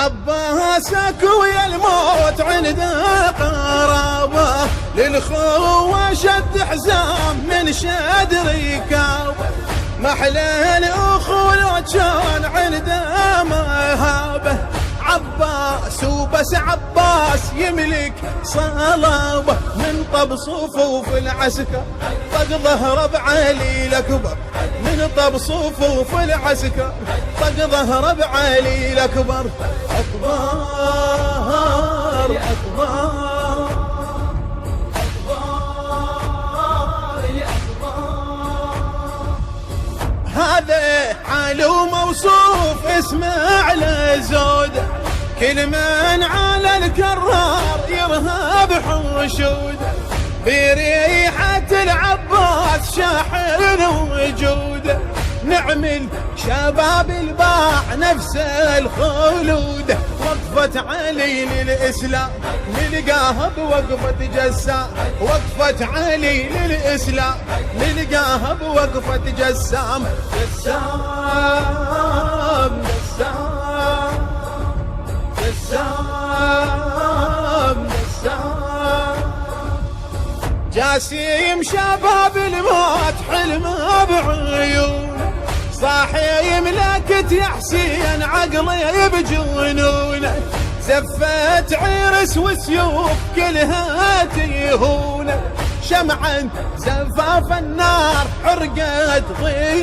عباسك ويا الموت عنده قرابة، للخوة شد حزام من شد ركابه، محلى الأخو لو كان عنده مهابة. عباس وبس عباس يملك صلابة، من طب صفوف العسكر طق ظهره بعلي الأكبر، من طب صفوف العسكر طق ظهره بعلي الأكبر. أكبر أكبر هذا علو موصوف اسمه على زود، كل من على الكرار يرهب حشود، بريحة العباس شاحن وجود، نعمل شباب الباع نفس الخلود. وقفت علي للإسلام نلقاها بوقفة جسام، وقفت علي للإسلام نلقاها بوقفة جسام. جسام جسام جسام جسام، جاسيم شباب الموت حلمه بعيون، صاحي يملكت يا حسين عقلي بجنونه، زفت عرس وسيوف كلها تيهونه، شمعا زفاف النار حرقت ضينه.